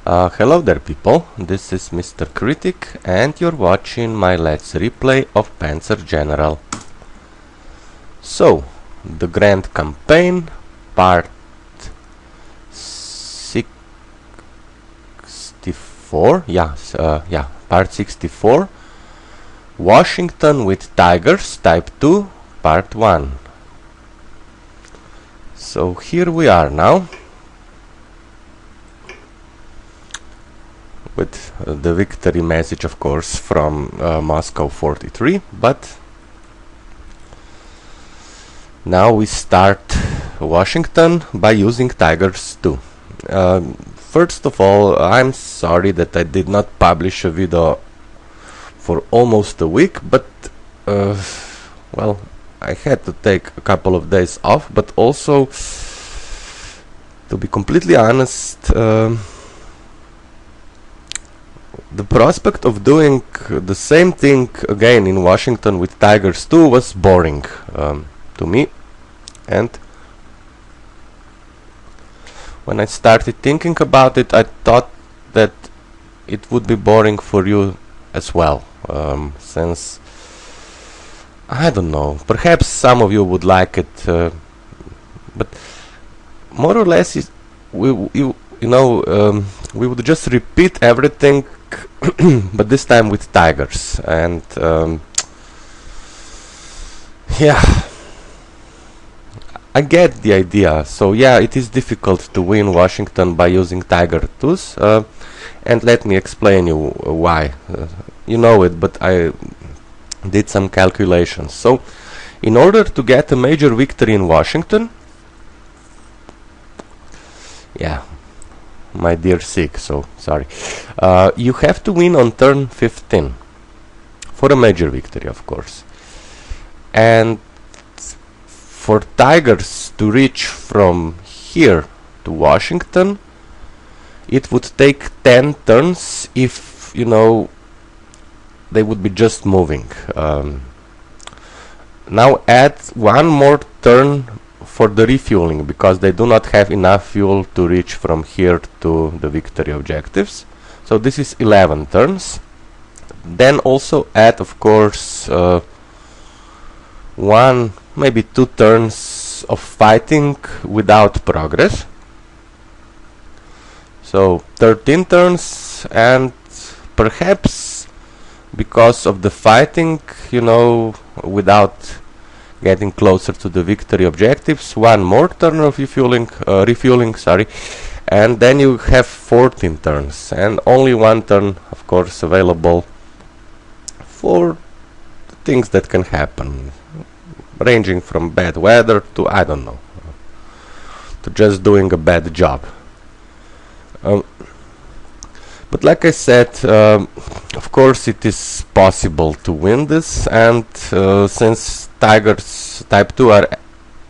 Hello there people, this is MrKritik and you're watching my Let's Replay of Panzer General. So, the Grand Campaign, part 64, part 64, Washington with Tigers, Type 2, part 1. So here we are now, with the victory message, of course, from Moscow 43, but now we start Washington by using Tigers 2. First of all, I'm sorry that I did not publish a video for almost a week, but well, I had to take a couple of days off, but also, to be completely honest, the prospect of doing the same thing again in Washington with Tigers 2 was boring to me, and when I started thinking about it, I thought that it would be boring for you as well, since I don't know, perhaps some of you would like it, but more or less we would just repeat everything but this time with Tigers, and yeah, I get the idea. So yeah, it is difficult to win Washington by using Tiger 2s, and let me explain you why. You know it, but I did some calculations. So in order to get a major victory in Washington, yeah, my dear Sig, so sorry, you have to win on turn 15 for a major victory, of course, and for Tigers to reach from here to Washington, it would take 10 turns if, you know, they would be just moving. Now add one more turn for the refueling, because they do not have enough fuel to reach from here to the victory objectives. So this is 11 turns. Then also add, of course, one, maybe 2 turns of fighting without progress. So 13 turns, and perhaps because of the fighting, you know, without getting closer to the victory objectives, one more turn of refueling, and then you have 14 turns, and only one turn, of course, available for things that can happen, ranging from bad weather to, I don't know, to just doing a bad job. But like I said, of course it is possible to win this, and since Tigers Type 2 are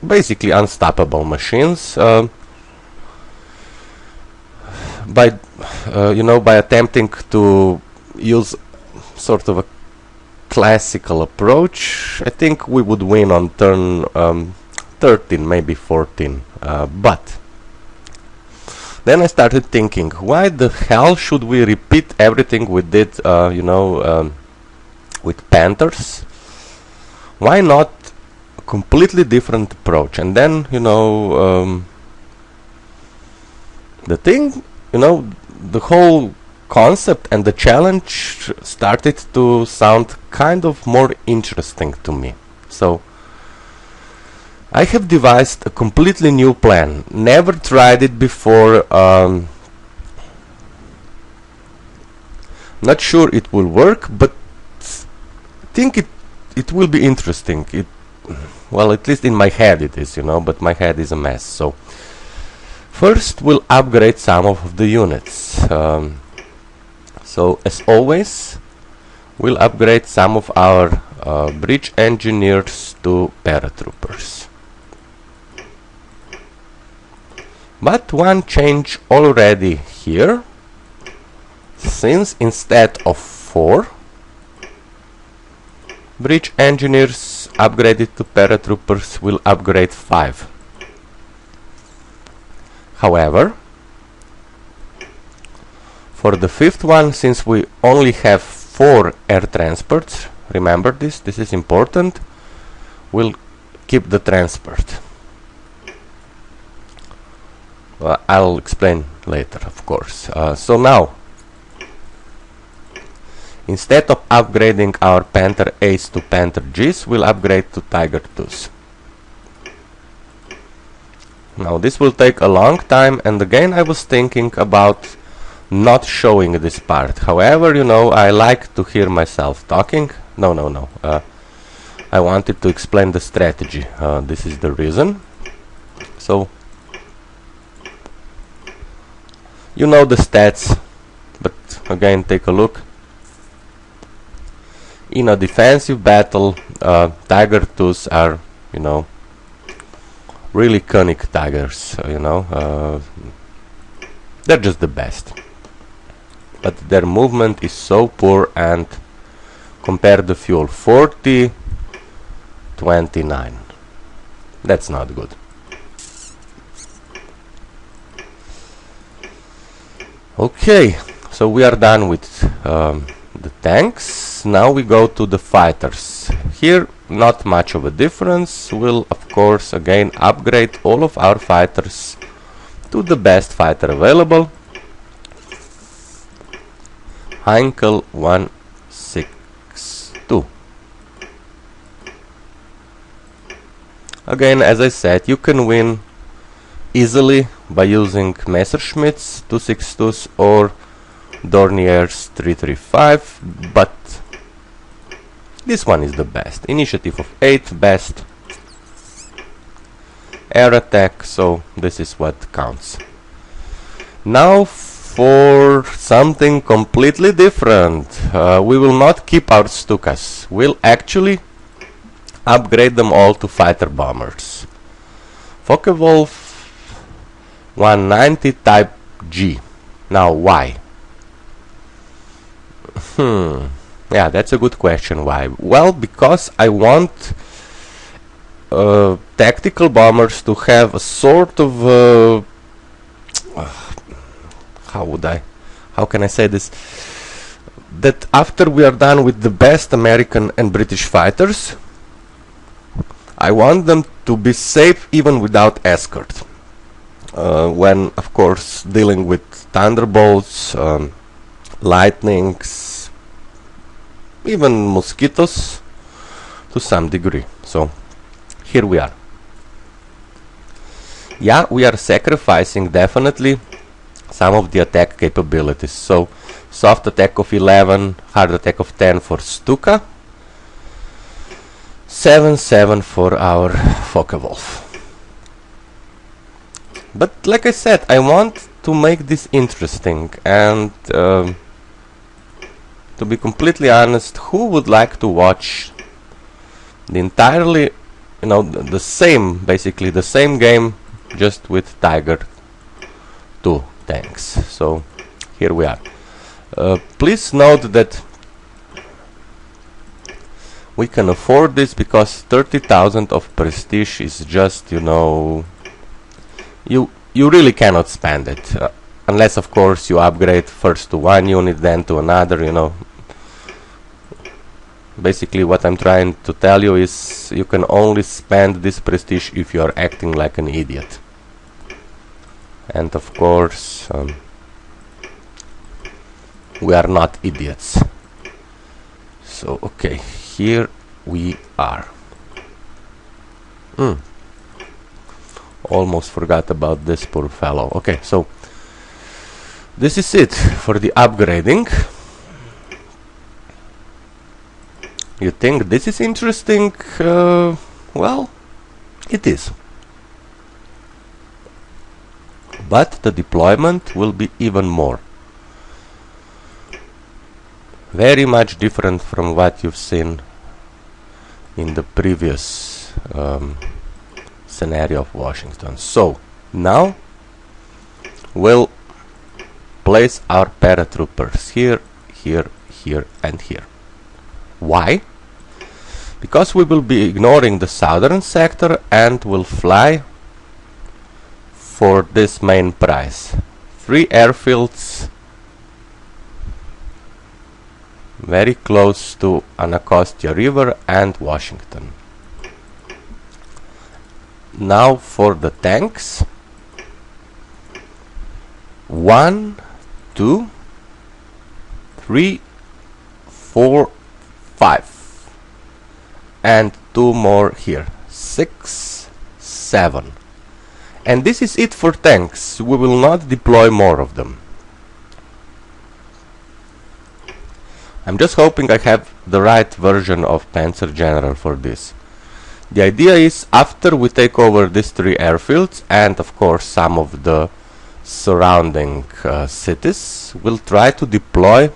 basically unstoppable machines, by attempting to use sort of a classical approach, I think we would win on turn 13, maybe 14, but then I started thinking, why the hell should we repeat everything we did, with Panthers? Why not a completely different approach? And then, the thing, the whole concept and the challenge started to sound kind of more interesting to me. So I have devised a completely new plan. Never tried it before. Not sure it will work, but think it will be interesting. Well, at least in my head it is, but my head is a mess. So first we'll upgrade some of the units. So as always, we'll upgrade some of our bridge engineers to paratroopers. But one change already here, since instead of 4 bridge engineers upgraded to paratroopers, will upgrade 5. However, For the fifth one, since we only have 4 air transports, remember this is important, we'll keep the transport. Well, I'll explain later, of course. So now, instead of upgrading our Panther A's to Panther G's, we'll upgrade to Tiger 2's. Now this will take a long time, and again I was thinking about not showing this part. However, you know, I like to hear myself talking. No. I wanted to explain the strategy. This is the reason. So, you know the stats, but again, take a look. In a defensive battle, Tiger 2s are, you know, really cunning tigers, you know. They're just the best. But their movement is so poor, and compare the fuel, 40, 29. That's not good. Okay, so we are done with the tanks. Now we go to the fighters. Here, not much of a difference. We'll, of course, again upgrade all of our fighters to the best fighter available. Heinkel 162. Again, as I said, you can win easily by using Messerschmitt's 262s or Dornier's 335, but this one is the best. Initiative of 8, best air attack, so this is what counts. Now for something completely different. We will not keep our Stukas. We'll actually upgrade them all to fighter bombers. Focke-Wulf 190 Type G. Now why? Yeah, that's a good question. Why? Well, because I want tactical bombers to have a sort of how can I say this? That after we are done with the best American and British fighters, I want them to be safe even without escort. When, of course, dealing with Thunderbolts, Lightnings, even Mosquitoes to some degree. So, here we are. Yeah, we are sacrificing definitely some of the attack capabilities. So, soft attack of 11, hard attack of 10 for Stuka, 7/7 for our Focke-Wulf. But like I said, I want to make this interesting, and to be completely honest, who would like to watch the entirely, you know, the same, basically the same game, just with Tiger 2 tanks? So here we are. Please note that we can afford this because 30,000 of prestige is just, you know, you really cannot spend it, unless of course you upgrade first to one unit, then to another, you know. Basically what I'm trying to tell you is you can only spend this prestige if you are acting like an idiot. And of course we are not idiots. So okay, here we are. Almost forgot about this poor fellow. Okay, so this is it for the upgrading. You think this is interesting? Well, it is. But the deployment will be even more. Very much different from what you've seen in the previous scenario of Washington. So now we'll place our paratroopers here, here, here, and here. Why? Because we will be ignoring the southern sector and will fly for this main prize. 3 airfields very close to Anacostia River and Washington. Now for the tanks. 1, 2, 3, 4, 5, and 2 more here. 6, 7. And this is it for tanks. We will not deploy more of them. I'm just hoping I have the right version of Panzer General for this. The idea is, after we take over these 3 airfields and of course some of the surrounding cities, we'll try to deploy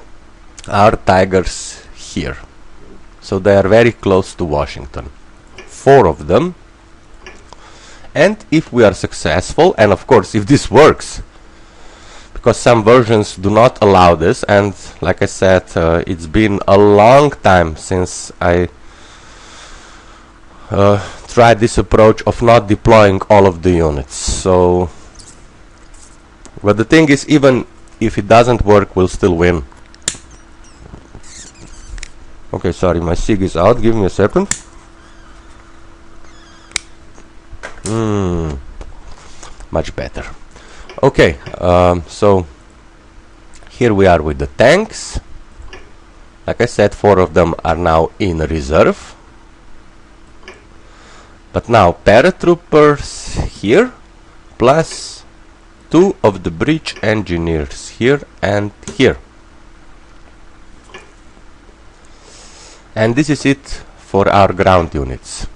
our Tigers here. So they are very close to Washington. 4 of them. And if we are successful, and of course if this works, because some versions do not allow this, and like I said, it's been a long time since I tried this approach of not deploying all of the units. So, but the thing is, even if it doesn't work, we'll still win. Okay, sorry, my SIG is out. Give me a second. Much better. Okay, so here we are with the tanks. Like I said, 4 of them are now in reserve. But now paratroopers here, plus 2 of the bridge engineers here and here. And this is it for our ground units.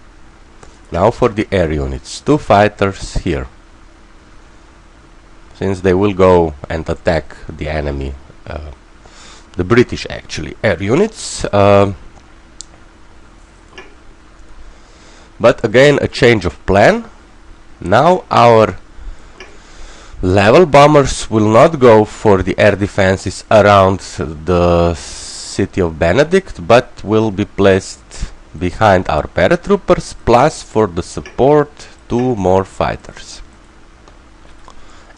Now for the air units. 2 fighters here, since they will go and attack the enemy, the British actually, air units. But again, a change of plan. Now our level bombers will not go for the air defenses around the city of Benedict, but will be placed behind our paratroopers, plus for the support 2 more fighters.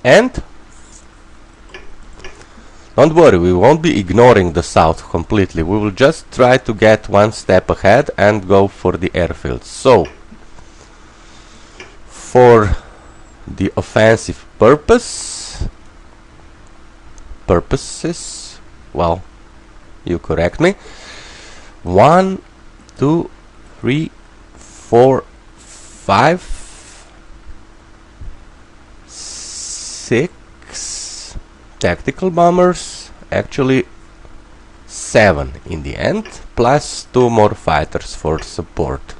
And don't worry, we won't be ignoring the south completely. We will just try to get 1 step ahead and go for the airfields. So, for the offensive purposes, well, you correct me. 1, 2, 3, 4, 5, 6 tactical bombers, actually 7 in the end, plus 2 more fighters for support.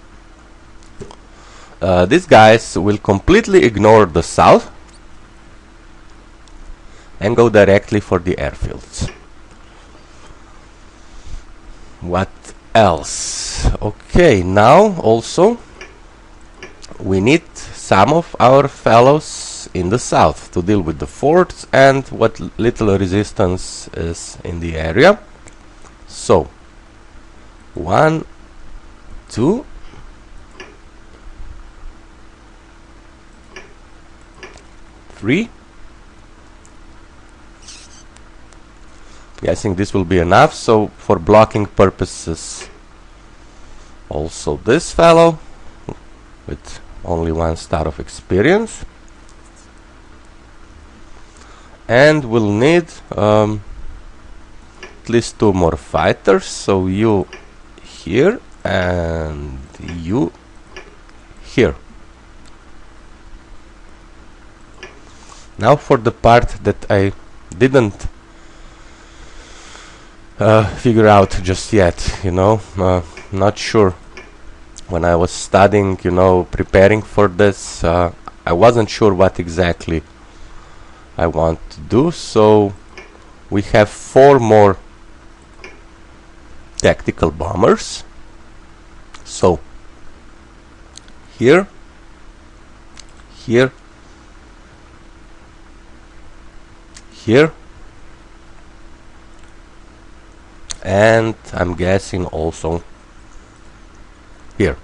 These guys will completely ignore the south and go directly for the airfields. What else? Okay, now also we need some of our fellows in the south to deal with the forts and what little resistance is in the area. So 1, 2, 3. I think this will be enough. So for blocking purposes, also this fellow with only 1 star of experience. And we'll need at least 2 more fighters. So you here and you here. Now for the part that I didn't figure out just yet, not sure. When I was studying, preparing for this, I wasn't sure what exactly I want to do. So we have 4 more tactical bombers. So here, here, here, and I'm guessing also here.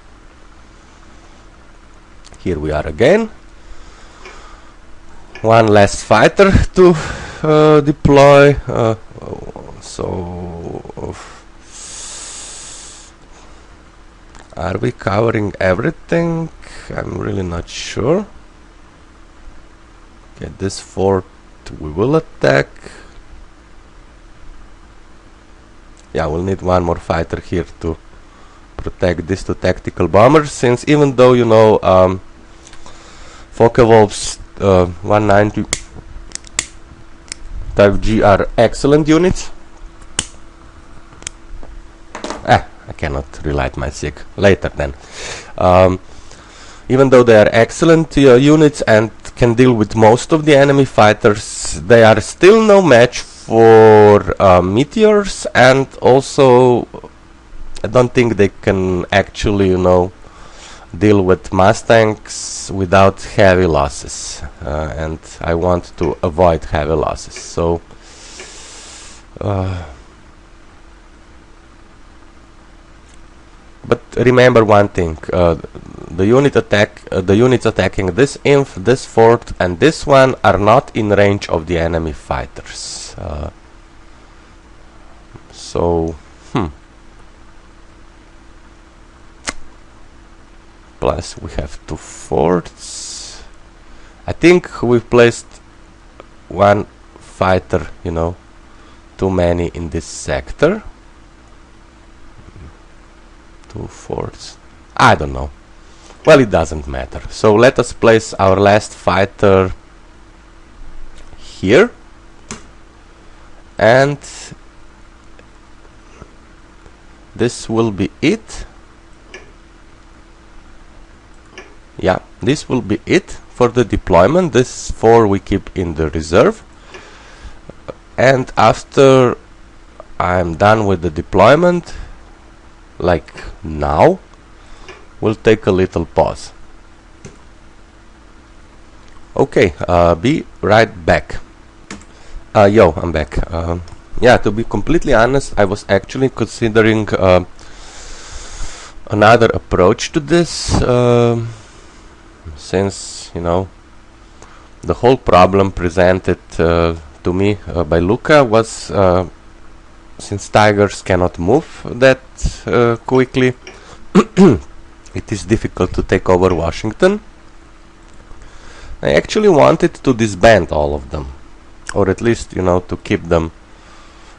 Here we are again. 1 less fighter to deploy. So Are we covering everything? I'm really not sure. Okay, this fort we will attack. Yeah, we'll need one more fighter here to protect these two tactical bombers, since even though, you know, Focke-Wulf's 190 Type G are excellent units. I cannot relight my SIG later then. Even though they are excellent units and can deal with most of the enemy fighters, they are still no match for meteors, and also I don't think they can actually, you know, deal with Mustangs without heavy losses, and I want to avoid heavy losses. So but remember one thing: the units attacking this inf, this fort, and this one are not in range of the enemy fighters. Plus we have two forts. I think we've placed one fighter, you know, too many in this sector. Two forts. I don't know. Well, it doesn't matter. So let us place our last fighter here, and this will be it. Yeah, this will be it for the deployment. This 4 we keep in the reserve, and after I'm done with the deployment, like now, we'll take a little pause. Okay, be right back. Yo, I'm back. Yeah, to be completely honest, I was actually considering another approach to this, since, you know, the whole problem presented to me by Luca was since tigers cannot move that quickly, it is difficult to take over Washington. I actually wanted to disband all of them, or at least, you know, to keep them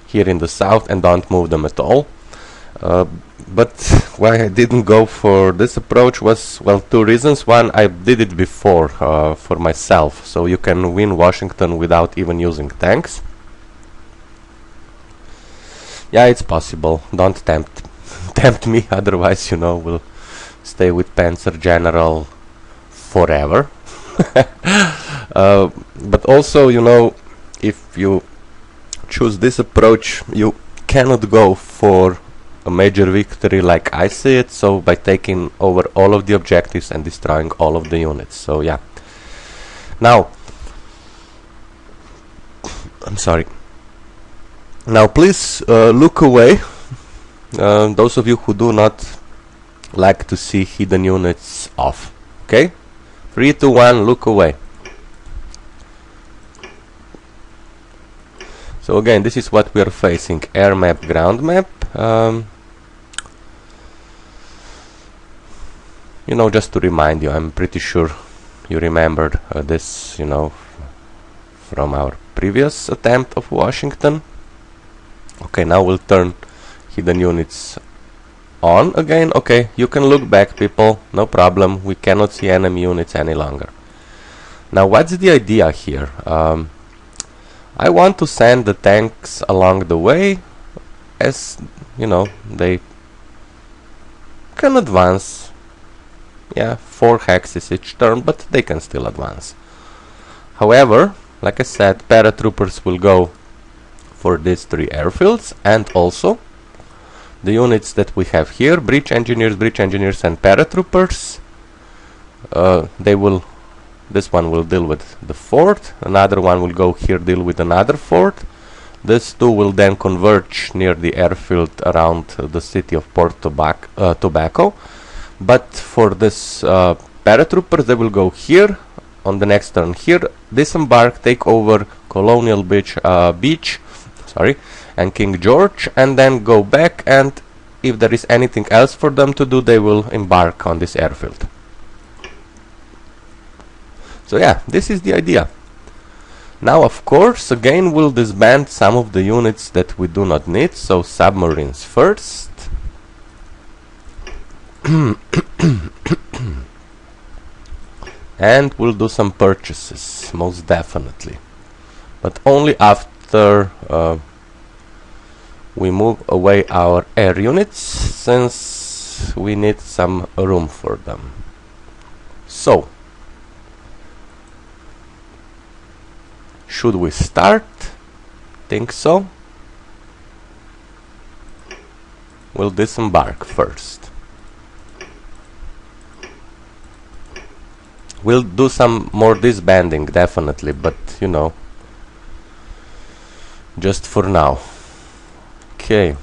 here in the south and don't move them at all. But why I didn't go for this approach was, well, two reasons. One, I did it before for myself, so you can win Washington without even using tanks. Yeah, it's possible. Don't tempt me, otherwise, you know, we'll stay with Panzer General forever. But also, you know, if you choose this approach, you cannot go for a major victory like I see it, so by taking over all of the objectives and destroying all of the units. So yeah. Now, I'm sorry. Now please look away, those of you who do not like to see hidden units off. Okay? 3, 2, 1, look away. So again, this is what we are facing: air map, ground map. You know, just to remind you, I'm pretty sure you remembered this, you know, from our previous attempt of Washington. Okay, now we'll turn hidden units on again. Okay, you can look back, people, no problem. We cannot see enemy units any longer. Now, what's the idea here? I want to send the tanks along the way, as, you know, they can advance. Yeah, 4 hexes each turn, but they can still advance. However, like I said, paratroopers will go for these 3 airfields, and also the units that we have here, breach engineers, and paratroopers, this one will deal with the fort, another one will go here, deal with another fort. These 2 will then converge near the airfield around the city of Port Tobacco. But for this paratroopers, they will go here, on the next turn here, disembark, take over Colonial Beach, and King George, and then go back and if there is anything else for them to do, they will embark on this airfield. So yeah, this is the idea. Now of course again we'll disband some of the units that we do not need, so submarines first. And we'll do some purchases, most definitely, but only after we move away our air units, since we need some room for them. So should we start? Think so. We'll disembark first. We'll do some more disbanding, definitely, but you know, just for now. Okay,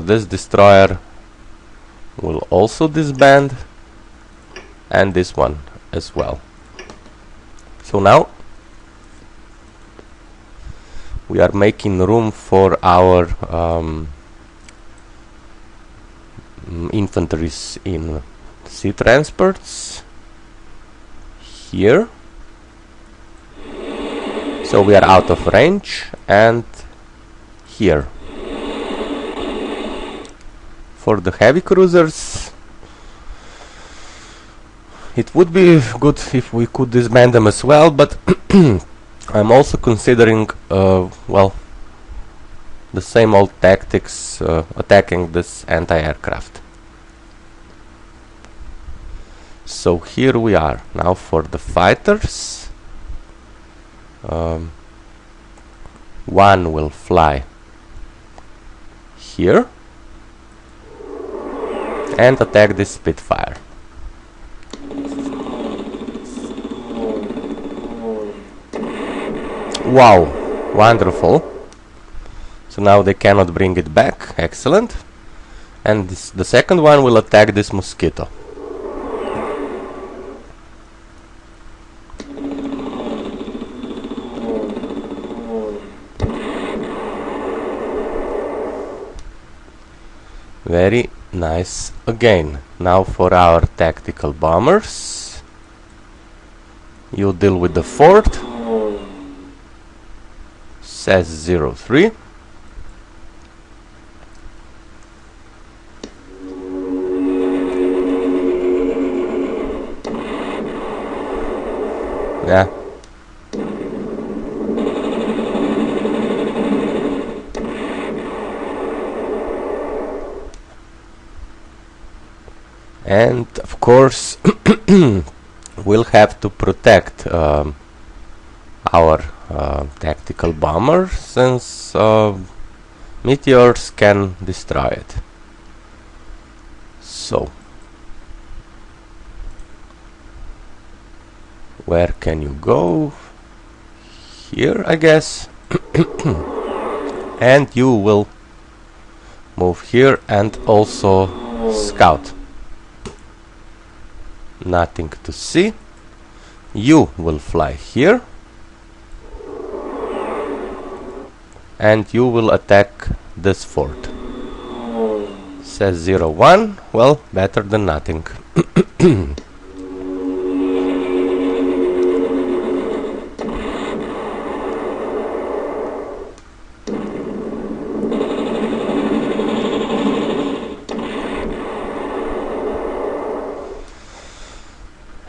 this destroyer will also disband, and this one as well. So now we are making room for our infantries in sea transports here. So we are out of range, and here. For the heavy cruisers, it would be good if we could disband them as well, but I'm also considering, well, the same old tactics, attacking this anti-aircraft. So here we are. Now for the fighters, one will fly here and attack this Spitfire. Wow, wonderful. So now they cannot bring it back. Excellent. And the second one will attack this Mosquito. Very nice again. Now for our tactical bombers. You deal with the fort. Says 03. Yeah. And of course we'll have to protect our tactical bomber, since meteors can destroy it. So where can you go? Here, I guess. And you will move here and also scout. Nothing to see. You will fly here, and you will attack this fort. Says 01. Well, better than nothing.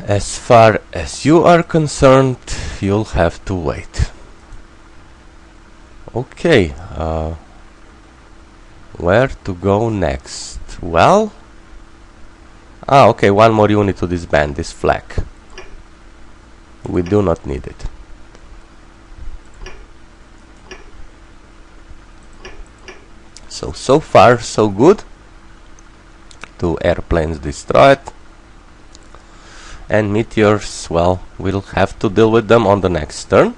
As far as you are concerned, you'll have to wait. Okay, where to go next? Well, okay, one more unit to disband, this flak. We do not need it. So far so good. 2 airplanes destroyed. And meteors, well, we'll have to deal with them on the next turn.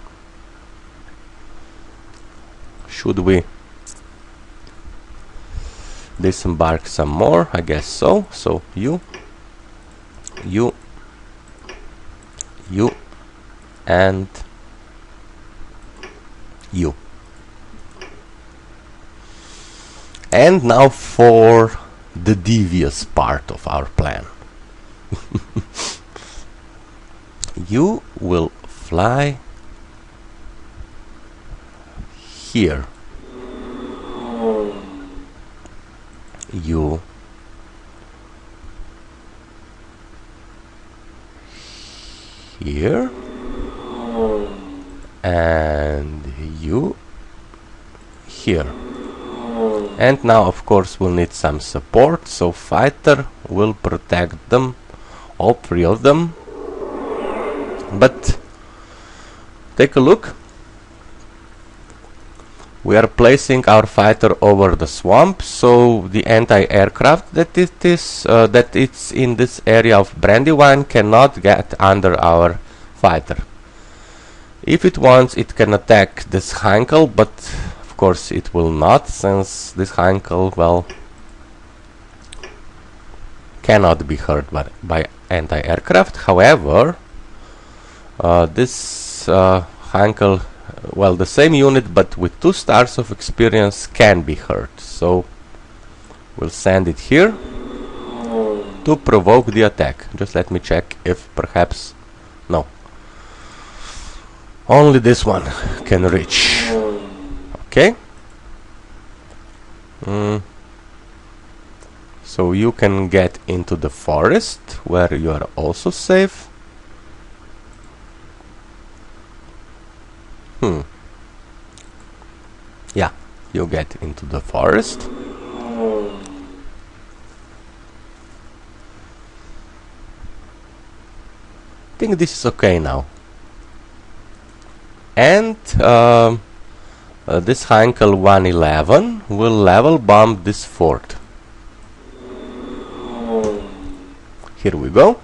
Should we disembark some more? I guess so. So you, and you. And now for the devious part of our plan. You will fly here. You here, and you here. And now of course we'll need some support, so fighter will protect them, all three of them. But take a look. We are placing our fighter over the swamp, so the anti-aircraft that it's in this area of Brandywine cannot get under our fighter. If it wants, it can attack this Heinkel, but of course it will not, since this Heinkel, well, cannot be hurt by anti-aircraft. However, this Heinkel, well, the same unit but with 2 stars of experience can be hurt, so we'll send it here to provoke the attack. Just let me check if perhaps, no, only this one can reach. Okay. So you can get into the forest where you are also safe. Yeah, you get into the forest. I think this is okay now. And this Heinkel 111 will level bomb this fort. Here we go.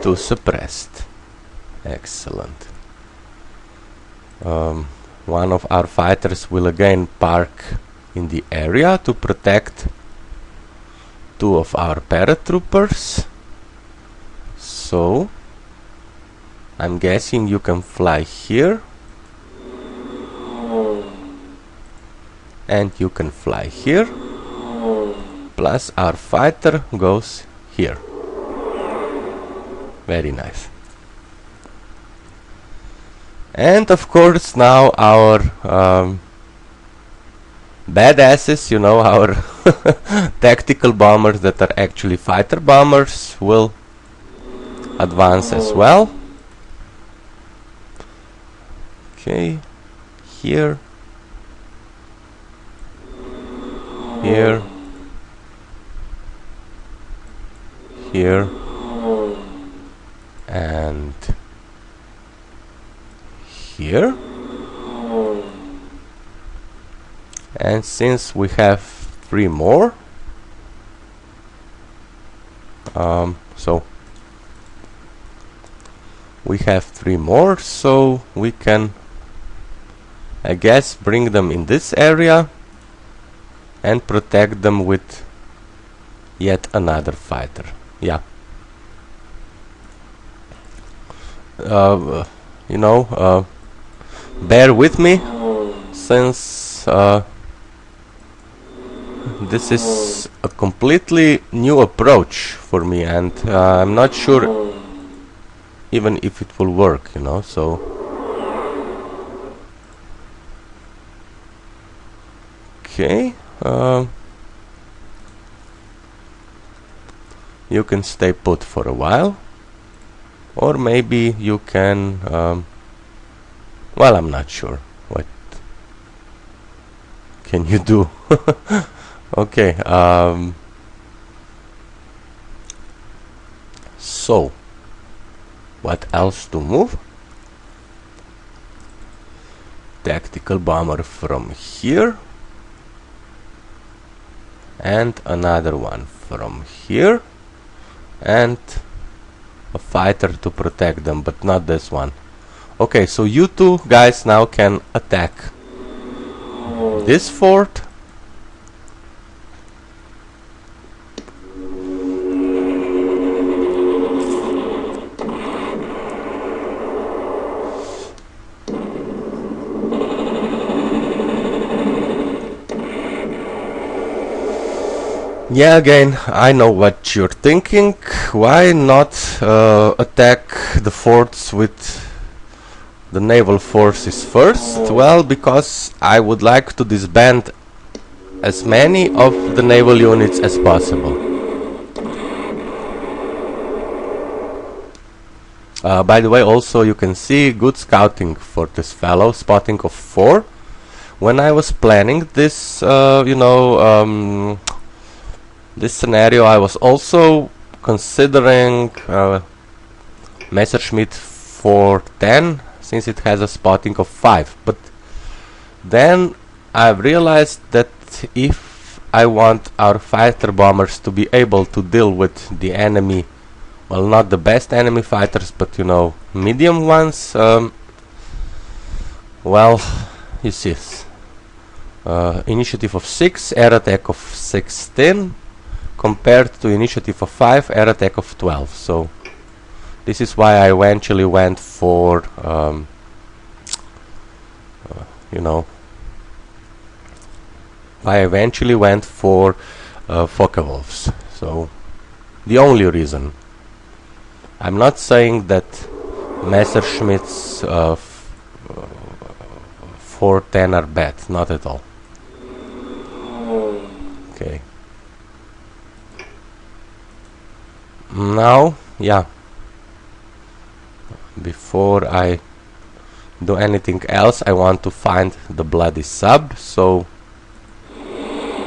Two suppressed. Excellent. One of our fighters will again park in the area to protect 2 of our paratroopers. So I'm guessing you can fly here, and you can fly here, plus our fighter goes here. Very nice. And of course now our badasses, you know, our tactical bombers that are actually fighter bombers, will advance as well. Okay, here, here, here, and here. And since we have 3 more, so we have 3 more, so we can, I guess, bring them in this area and protect them with yet another fighter. Yeah. You know, bear with me, since this is a completely new approach for me, and I'm not sure even if it will work, you know, so okay. You can stay put for a while, or maybe you can well, I'm not sure what can you do. Okay, so what else to move? Tactical bomber from here, and another one from here, and a fighter to protect them, but not this one. Okay, so you 2 guys now can attack this fort. Yeah, again, I know what you're thinking. Why not attack the forts with the naval forces first? Well, because I would like to disband as many of the naval units as possible. By the way, also you can see good scouting for this fellow, spotting of 4. When I was planning this, this scenario, I was also considering Messerschmitt 410, since it has a spotting of 5. But then I realized that if I want our fighter bombers to be able to deal with the enemy, well, not the best enemy fighters, but medium ones, well, you see, initiative of 6, air attack of 16, compared to initiative of 5, air attack of 12. So this is why I eventually went for Focke-Wulfs. So the only reason. I'm not saying that Messerschmitt's 410 are bad, not at all. Okay. Now, yeah, before I do anything else, I want to find the bloody sub, so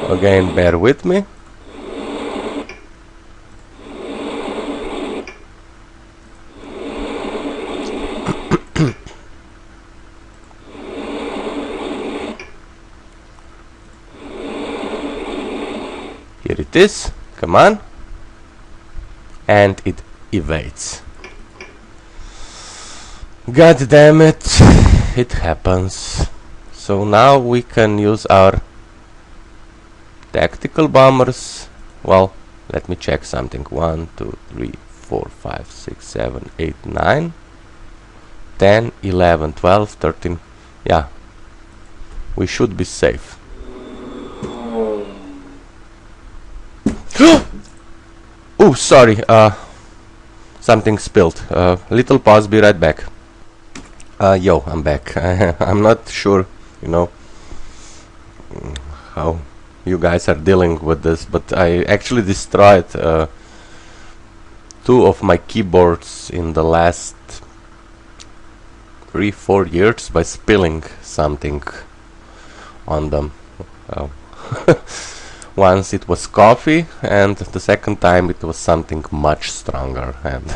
again, bear with me. Here it is, come on. And it evades. God damn it, it happens. So now we can use our tactical bombers. Well, let me check something. 1, 2, 3, 4, 5, 6, 7, 8, 9, 10, 11, 12, 13. Yeah, we should be safe. Oh, sorry, something spilled. Little pause, be right back. Yo, I'm back. I'm not sure, how you guys are dealing with this, but I actually destroyed 2 of my keyboards in the last 3-4 years by spilling something on them. Once it was coffee, and the second time it was something much stronger. And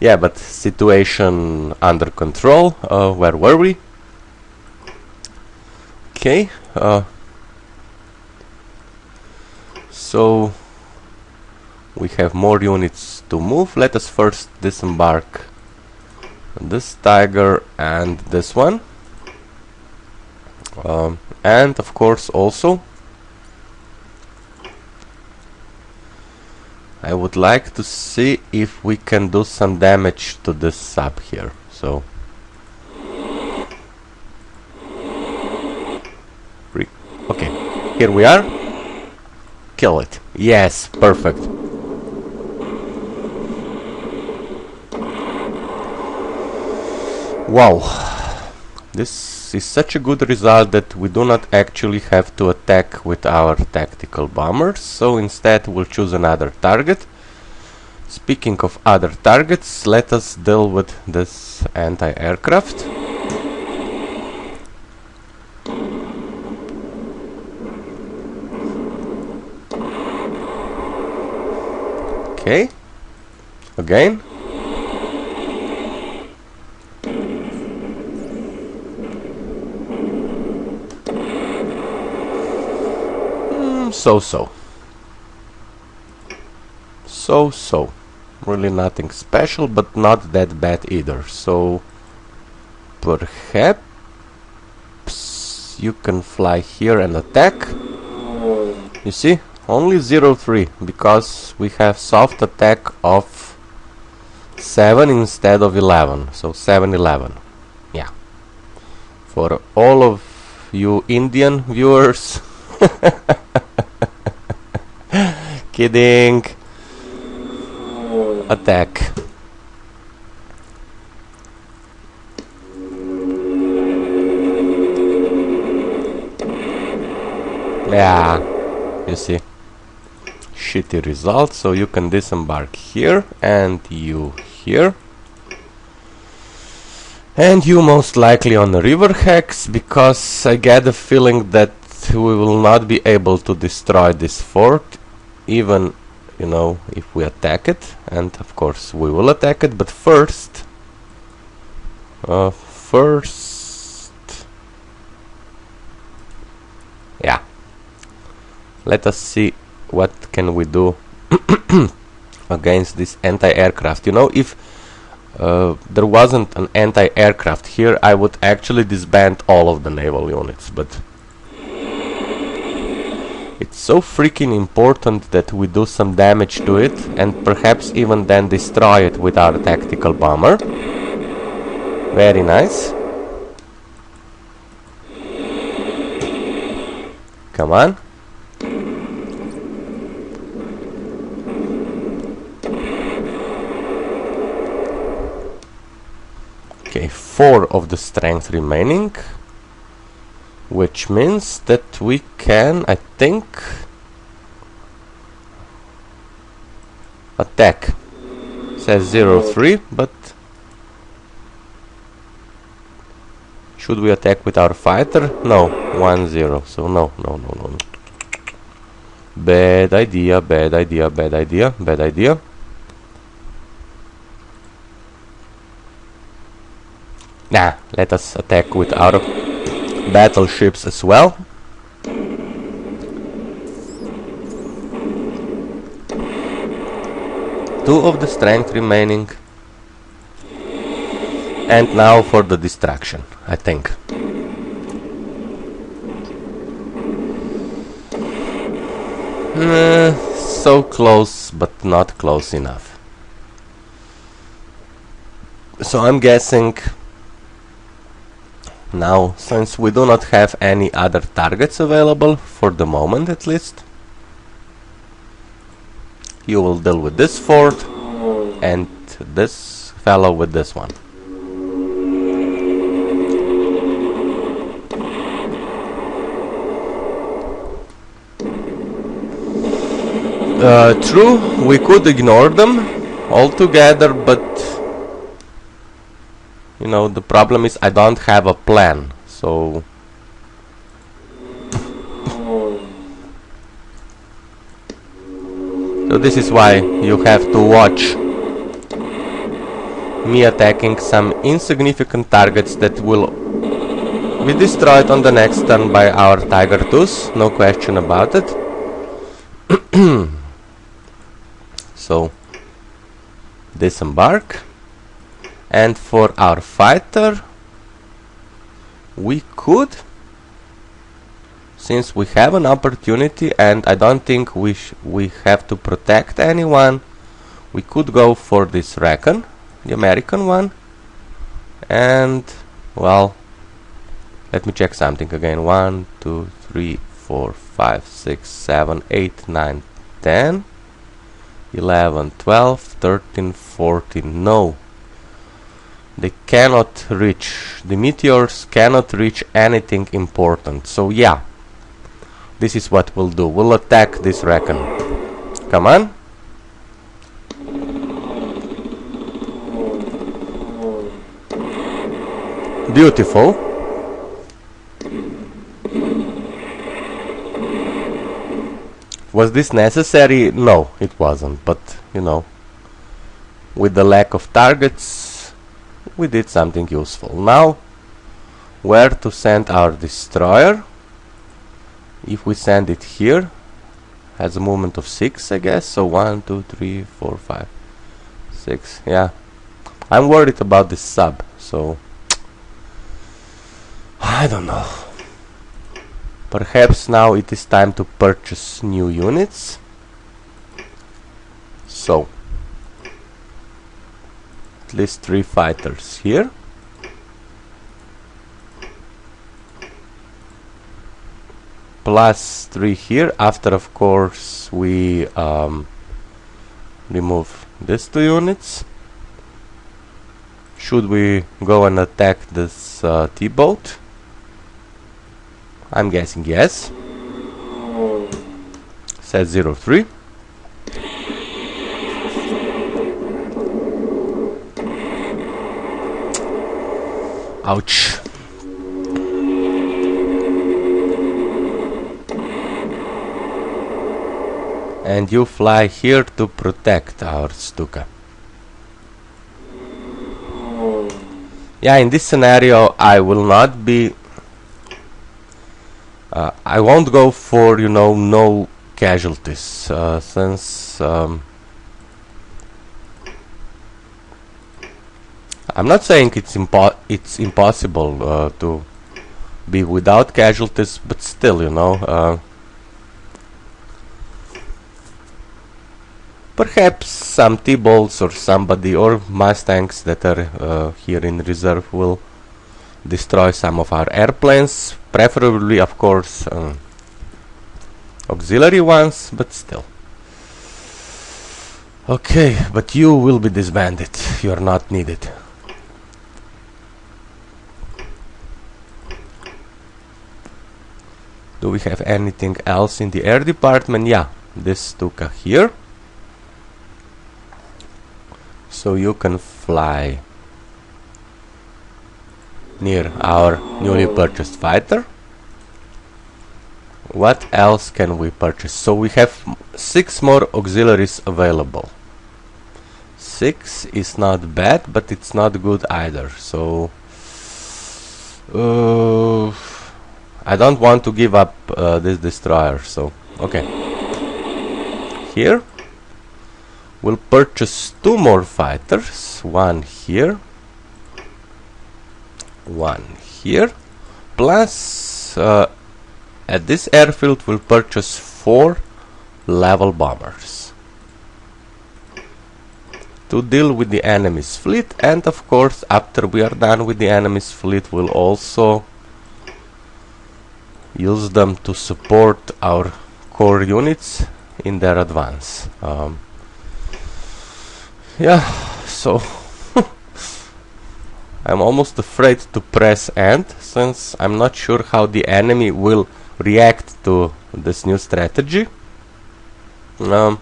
yeah, but situation under control. Where were we? Okay. So we have more units to move. Let us first disembark this tiger and this one, and of course also I would like to see if we can do some damage to this sub here. So okay, here we are. Kill it. Yes, perfect. Wow, this is such a good result that we do not actually have to attack with our tactical bombers, so instead we'll choose another target. Speaking of other targets, let us deal with this anti-aircraft. Okay, again. So-so. So-so. Really nothing special, but not that bad either. So perhaps you can fly here and attack. You see? Only 0-3, because we have soft attack of 7 instead of 11. So 7-11. Yeah. For all of you Indian viewers, Kidding. Attack. Yeah, you see. Shitty result, so you can disembark here, and you here. And you most likely on the river hex, because I get the feeling that we will not be able to destroy this fort, even, you know, if we attack it. And of course we will attack it, but first... yeah. Let us see what can we do against this anti-aircraft. You know, if there wasn't an anti-aircraft here, I would actually disband all of the naval units, but it's so freaking important that we do some damage to it, and perhaps even then destroy it with our tactical bomber. Very nice. Come on. Okay, 4 of the strength remaining, which means that we can, I think, attack. Says 0-3, but should we attack with our fighter? No, 1-0, so no. Bad idea, bad idea, bad idea, bad idea. Nah, let us attack with our battleships as well. Two of the strength remaining. And now for the distraction, I think. So close, but not close enough. So I'm guessing now, since we do not have any other targets available, for the moment at least, you will deal with this fort and this fellow with this one. True, we could ignore them altogether, but you know, the problem is I don't have a plan, so this is why you have to watch me attacking some insignificant targets that will be destroyed on the next turn by our Tiger Tooth, no question about it. So disembark. And for our fighter, we could, since we have an opportunity, and I don't think we have to protect anyone, we could go for this Recon, the American one. And, well, let me check something again. 1, 2, 3, 4, 5, 6, 7, 8, 9, 10, 11, 12, 13, 14, no. They cannot reach, the meteors cannot reach anything important. So yeah, this is what we'll do. We'll attack this Recon. Come on. Beautiful. Was this necessary? No, it wasn't. But, you know, with the lack of targets, we did something useful. Now, where to send our destroyer? If we send it here, has a movement of 6, I guess. So 1, 2, 3, 4, 5, 6. Yeah, I'm worried about this sub. So I don't know. Perhaps now it is time to purchase new units. So at least 3 fighters here. +3 here, after of course we remove these 2 units. Should we go and attack this T-boat? I'm guessing yes. Set 03. Ouch. And you fly here to protect our Stuka. Yeah, in this scenario I will not be I won't go for, you know, no casualties, since I'm not saying it's impossible to be without casualties, but still, you know, perhaps some T-bolts or somebody or Mustangs that are here in reserve will destroy some of our airplanes, preferably of course auxiliary ones, but still. Okay, but you will be disbanded, you are not needed. Do we have anything else in the air department? Yeah, this Stuka here. So you can fly near our newly purchased fighter. What else can we purchase? So we have 6 more auxiliaries available. 6 is not bad, but it's not good either. So I don't want to give up this destroyer. So okay, here we'll purchase 2 more fighters, 1 here, 1 here, plus at this airfield we'll purchase 4 level bombers to deal with the enemy's fleet, and of course after we are done with the enemy's fleet we'll also use them to support our core units in their advance. Yeah, so I'm almost afraid to press end, since I'm not sure how the enemy will react to this new strategy. Well,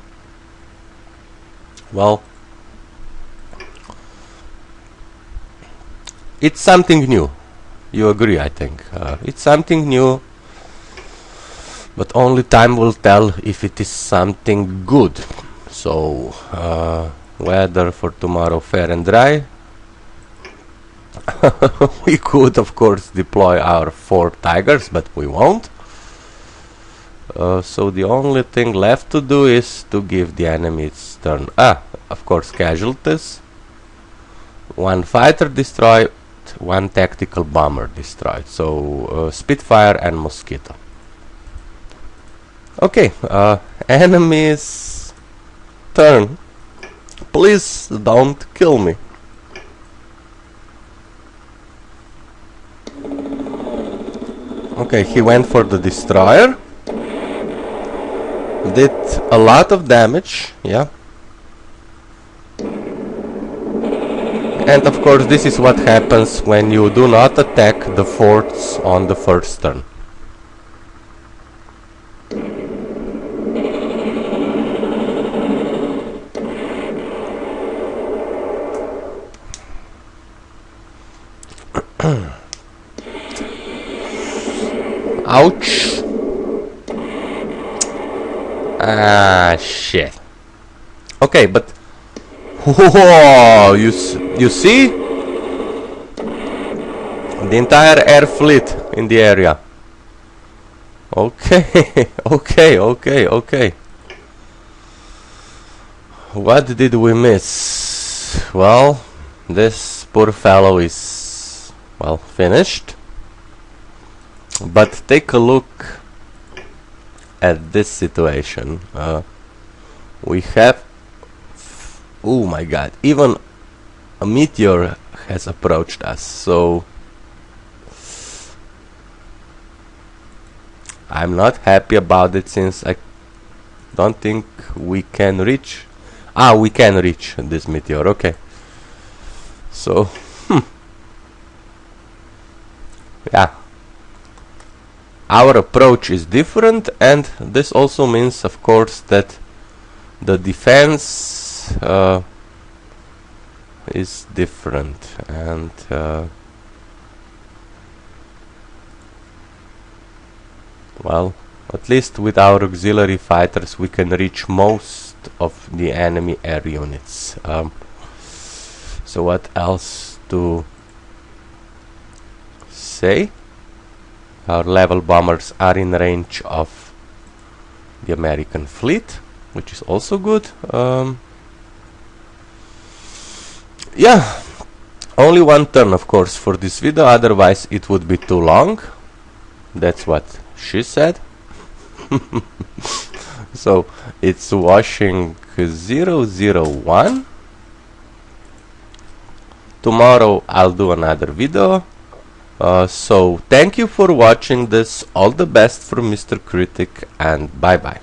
it's something new. You agree, I think. It's something new, but only time will tell if it is something good. So, weather for tomorrow fair and dry. We could of course deploy our 4 Tigers, but we won't. So the only thing left to do is to give the enemy its turn. Of course casualties. 1 fighter destroyed, 1 tactical bomber destroyed. So Spitfire and Mosquito. Okay, enemy's turn. Please don't kill me. Okay, he went for the destroyer. Did a lot of damage, yeah. And of course this is what happens when you do not attack the forts on the first turn. Ouch. Shit. Okay, but whoa, you see the entire air fleet in the area. Okay. Okay. What did we miss? Well, this poor fellow is, well, finished. But take a look at this situation. We have, oh my god, even a meteor has approached us. So I'm not happy about it, since I don't think we can reach. We can reach this meteor. Okay. So, yeah. Our approach is different, and this also means, of course, that the defense is different, and well, at least with our auxiliary fighters we can reach most of the enemy air units. So what else to say? Our level bombers are in range of the American fleet, which is also good. Yeah, only one turn, of course, for this video, otherwise it would be too long. That's what she said. So it's washing 001. Tomorrow I'll do another video. So thank you for watching this. All the best from Mr. Critic, and bye bye.